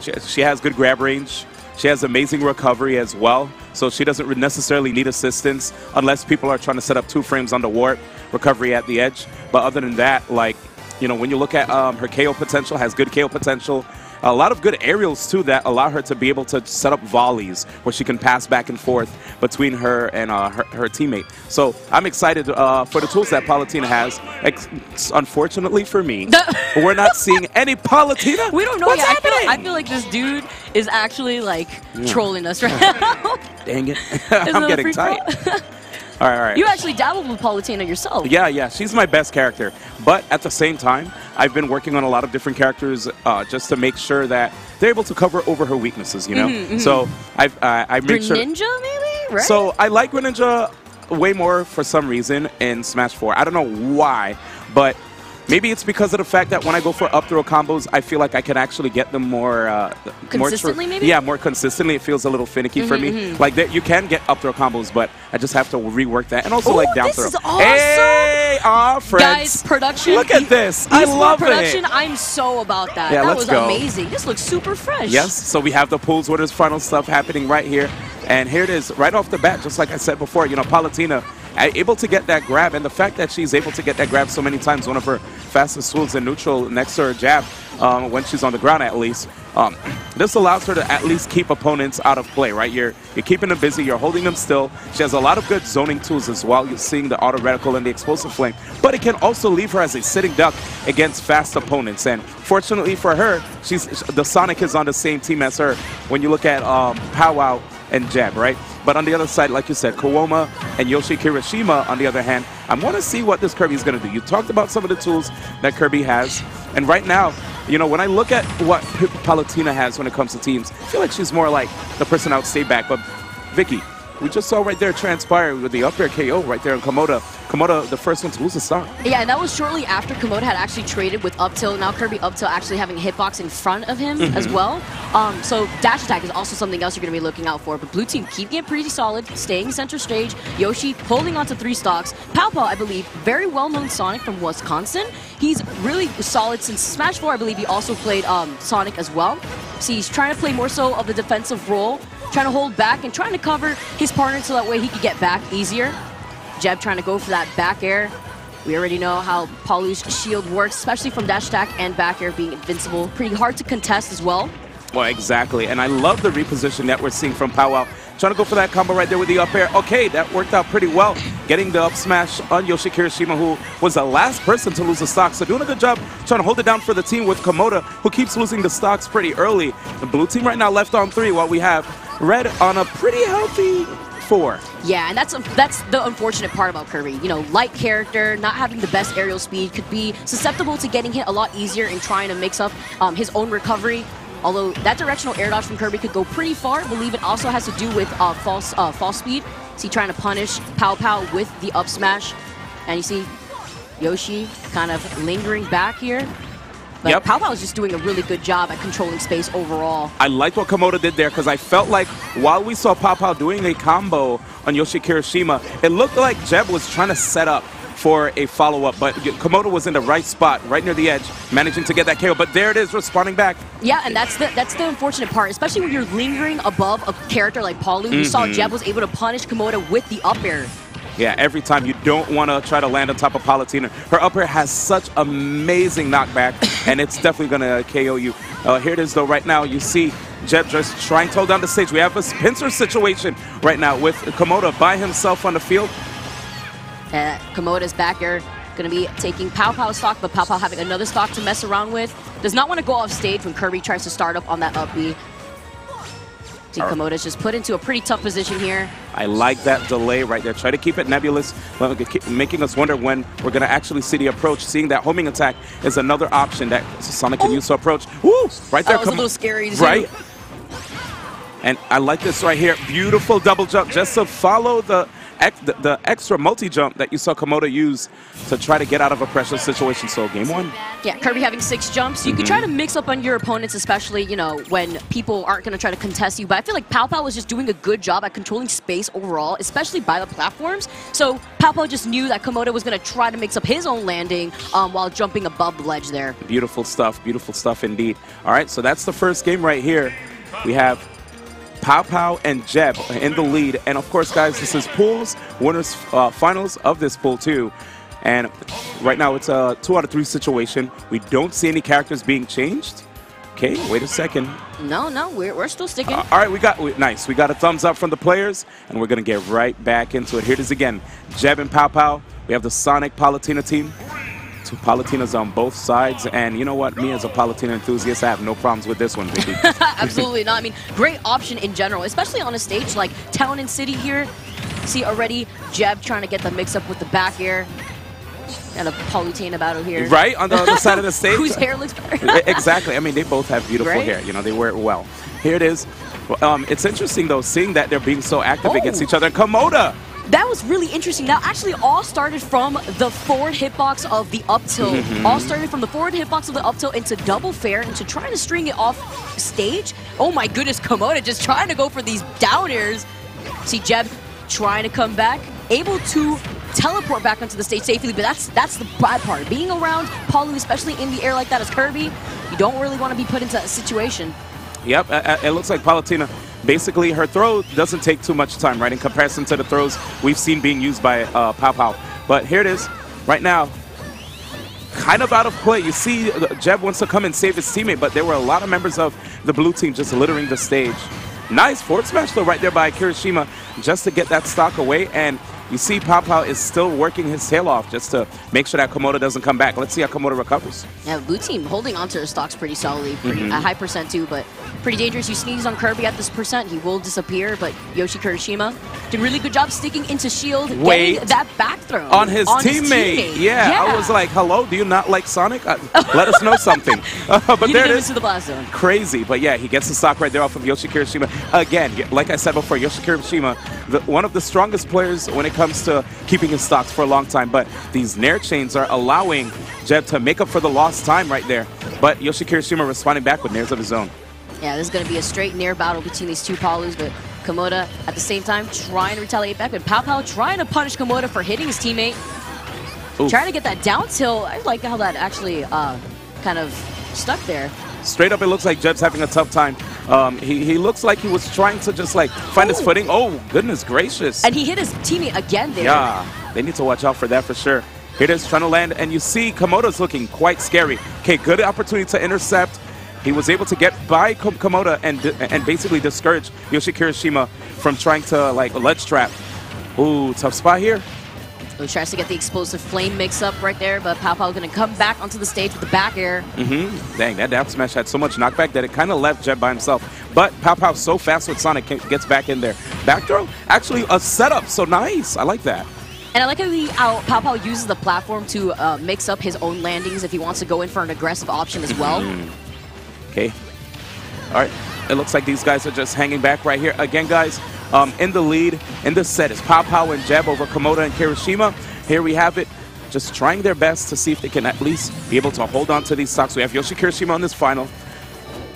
She has good grab range. She has amazing recovery as well, so she doesn't necessarily need assistance unless people are trying to set up 2 frames on the warp, recovery at the edge. But other than that, like, you know, when you look at her KO potential, has good KO potential. A lot of good aerials, too, that allow her to be able to set up volleys where she can pass back and forth between her and her teammate. So I'm excited for the tools that Palutena has. Unfortunately for me, we're not seeing any Palutena. We don't know What's yet. happening? I feel like this dude is actually, like, trolling us right now. Dang it. I'm getting tight. All right. You actually dabbled with Palutena yourself. Yeah. She's my best character. But at the same time, I've been working on a lot of different characters just to make sure that they're able to cover over her weaknesses, you know? So I make sure... Greninja, maybe? Right? So I like Greninja way more for some reason in Smash 4. I don't know why, but maybe it's because of the fact that when I go for up throw combos, I feel like I can actually get them more... consistently, maybe? Yeah, more consistently. It feels a little finicky for me. Like, you can get up throw combos, but I just have to rework that. And also, like, down this throw. Is awesome. Hey, friends. Guys, production. Look at this. I love production, it. I'm so about that. Yeah, that let's was go. amazing. This looks super fresh. Yes, so we have the pools where there's final stuff happening right here. And here it is, right off the bat, just like I said before, you know, Palutena able to get that grab, and the fact that she's able to get that grab so many times, one of her fastest tools in neutral next to her jab, when she's on the ground at least, this allows her to at least keep opponents out of play, right? You're keeping them busy, you're holding them still. She has a lot of good zoning tools as well. You're seeing the auto reticle and the explosive flame, but it can also leave her as a sitting duck against fast opponents. And fortunately for her, the Sonic is on the same team as her when you look at PowWow and Jab, right? But on the other side, like you said, Komota and Yoshi Kirishima, on the other hand, I want to see what this Kirby is going to do. You talked about some of the tools that Kirby has, and right now, you know, when I look at what Palutena has when it comes to teams, I feel like she's more like the person I would stay back. But Vicky, we just saw right there transpire with the up air KO right there on Komota. Komota, the first one to lose the stock. Yeah, and that was shortly after Komota had actually traded with up tilt. Now Kirby up tilt actually having a hitbox in front of him as well. So dash attack is also something else you're going to be looking out for. But blue team keeping it pretty solid, staying center stage. Yoshi holding onto 3 stocks. PowPow, I believe, very well-known Sonic from Wisconsin. He's really solid since Smash 4. I believe he also played Sonic as well. So he's trying to play more so of the defensive role, trying to hold back and trying to cover his partner so that way he could get back easier. Jeb trying to go for that back air. We already know how Palu's shield works, especially from dash attack and back air being invincible. Pretty hard to contest as well. Well, exactly. And I love the reposition that we're seeing from PowWow. Trying to go for that combo right there with the up air. Okay, that worked out pretty well. Getting the up smash on Yoshi Kirishima, who was the last person to lose the stock. So doing a good job trying to hold it down for the team with Komota, who keeps losing the stocks pretty early. The blue team right now left on 3 while we have red on a pretty healthy 4. Yeah, and that's the unfortunate part about Kirby. You know, light character, not having the best aerial speed, could be susceptible to getting hit a lot easier and trying to mix up his own recovery. Although that directional air dodge from Kirby could go pretty far, I believe it also has to do with false speed. See, trying to punish PowPow with the up smash. And you see Yoshi kind of lingering back here. But PowPow is just doing a really good job at controlling space overall. I liked what Komota did there because I felt like while we saw PowPow doing a combo on Yoshi Kirishima, it looked like Jeb was trying to set up for a follow-up, but Komota was in the right spot, right near the edge, managing to get that KO. But there it is, responding back. Yeah, and that's the unfortunate part, especially when you're lingering above a character like Palu. We saw Jeb was able to punish Komota with the up air. Yeah, every time you don't want to try to land on top of Palutena. Her up air has such amazing knockback, and it's definitely going to KO you. Here it is, though, right now. You see Jeb just trying to hold down the stage. We have a pincer situation right now with Komota by himself on the field. Komota's back air going to be taking PowPow stock, but PowPow having another stock to mess around with. Does not want to go off stage when Kirby tries to start up on that up B. See, Komota's just put into a pretty tough position here. I like that delay right there. Try to keep it nebulous, making us wonder when we're going to actually see the approach. Seeing that homing attack is another option that Sonic can use to approach. Woo! Right there. That was a little scary, too. Right? And I like this right here. Beautiful double jump just to follow the the extra multi-jump that you saw Komota use to try to get out of a pressure situation. So game 1. Yeah, Kirby having 6 jumps. You can try to mix up on your opponents, especially, you know, when people aren't going to try to contest you. But I feel like PowPow was just doing a good job at controlling space overall, especially by the platforms. So PowPow just knew that Komota was going to try to mix up his own landing while jumping above the ledge there. Beautiful stuff indeed. All right, so that's the first game right here. We have PowPow and JeBB in the lead. And of course, guys, this is pools, winners finals of this pool too. And right now it's a 2 out of 3 situation. We don't see any characters being changed. Okay, wait a second. No, we're still sticking. All right, nice. We got a thumbs up from the players, and we're gonna get right back into it. Here it is again, JeBB and PowPow. We have the Sonic Palutena team. 2 Palutinas on both sides, and you know what? Me as a Palutena enthusiast, I have no problems with this one, baby. Absolutely not. I mean, great option in general, especially on a stage like Town and City here. See already JeBB trying to get the mix up with the back air. And a Palutena battle here. Right, on the other side of the stage. Whose hair looks better. Exactly. I mean, they both have beautiful hair. You know, they wear it well. Here it is. It's interesting, though, seeing that they're being so active against each other. Komota! That was really interesting. That actually all started from the forward hitbox of the up tilt. All started from the forward hitbox of the up tilt into double fair, into trying to string it off stage. Oh my goodness, Komota just trying to go for these down airs. See JeBB trying to come back, able to teleport back onto the stage safely, but that's the bad part. Being around Palu, especially in the air like that as Kirby, you don't really want to be put into a situation. Yep, it looks like Palutena, basically her throw doesn't take too much time, right, in comparison to the throws we've seen being used by PowPow. But here it is, right now, kind of out of play. You see JeBB wants to come and save his teammate, but there were a lot of members of the blue team just littering the stage. Nice forward smash though right there by Kirishima just to get that stock away, and you see PowPow is still working his tail off just to make sure that Komota doesn't come back. Let's see how Komota recovers. Yeah, blue team holding onto their stocks pretty solidly, a high percent too, but pretty dangerous. You sneeze on Kirby at this percent, he will disappear, but Yoshi Kirishima did a really good job sticking into shield, getting that back throw. On his teammate. Yeah, I was like, hello, do you not like Sonic? Let us know something. But there it is. To the blast zone. Crazy, but yeah, he gets the stock right there off of Yoshi Kirishima. Again, like I said before, Yoshi Kirishima, one of the strongest players when it comes to keeping his stocks for a long time, but these Nair chains are allowing JeBB to make up for the lost time right there. But Yoshi Kirishima responding back with Nairs of his own. Yeah, this is going to be a straight Nair battle between these 2 Palus, but Komota at the same time trying to retaliate back, but PowPow trying to punish Komota for hitting his teammate. Oof. Trying to get that down tilt. I like how that actually kind of stuck there. Straight up, it looks like JeBB's having a tough time. He looks like he was trying to just like find his footing. Oh, goodness gracious. And he hit his teammate again there. Yeah, they need to watch out for that for sure. Here it is, trying to land, and you see Komota's looking quite scary. Okay, good opportunity to intercept. He was able to get by Komota and basically discourage Yoshi Kirishima from trying to like ledge trap. Ooh, tough spot here. He tries to get the explosive flame mix-up right there, but PowPow going to come back onto the stage with the back air. Dang, that down smash had so much knockback that it kind of left JeBB by himself. But PowPow so fast with Sonic gets back in there. Back throw, actually a setup, so nice. I like that. And I like how PowPow uses the platform to mix up his own landings if he wants to go in for an aggressive option as well. Okay. All right. It looks like these guys are just hanging back right here. Again, guys, in the lead in this set is PowPow and JeBB over Komota and Kirishima. Here we have it. Just trying their best to see if they can at least be able to hold on to these stocks. We have Yoshi Kirishima on this final.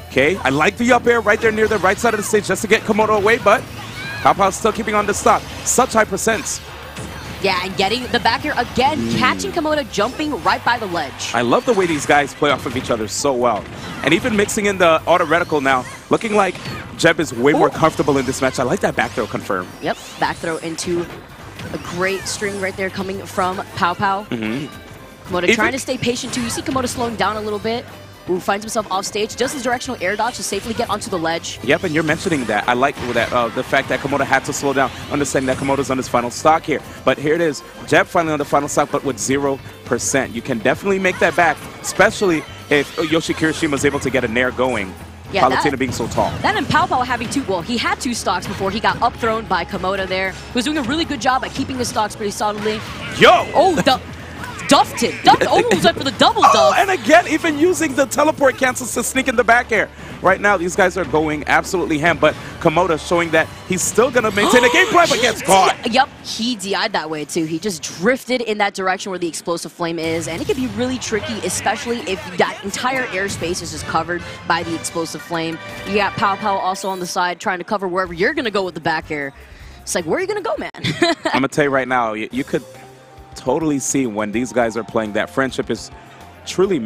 Okay. I like the up air right there near the right side of the stage just to get Komota away, but PowPow's still keeping on the stock. Such high percents. Yeah, and getting the back air again, catching Komota, jumping right by the ledge. I love the way these guys play off of each other so well. And even mixing in the auto reticle now, looking like JeBB is way more comfortable in this match. I like that back throw confirm. Yep, back throw into a great string right there coming from PowPow. Komota trying to stay patient too. You see Komota slowing down a little bit. Who finds himself off stage, does his directional air dodge to safely get onto the ledge. Yep, and you're mentioning that. I like that the fact that Komota had to slow down, understanding that Komota's on his final stock here. But here it is, JeBB finally on the final stock, but with 0%. You can definitely make that back, especially if Yoshi Kirishima is able to get a Nair going. Yeah, Palutena being so tall. That and PowPow having he had 2 stocks before he got up-thrown by Komota there. He was doing a really good job at keeping his stocks pretty solidly. Yo! Oh, duffed it. Almost went for the double duff. Oh, and again, even using the teleport cancels to sneak in the back air. Right now, these guys are going absolutely ham, but Komota showing that he's still going to maintain a game plan, but gets caught. Yep, he DI'd that way too. He just drifted in that direction where the explosive flame is, and it can be really tricky, especially if that entire airspace is just covered by the explosive flame. You got PowPow also on the side trying to cover wherever you're going to go with the back air. It's like, where are you going to go, man? I'm going to tell you right now, you could totally see when these guys are playing that friendship is truly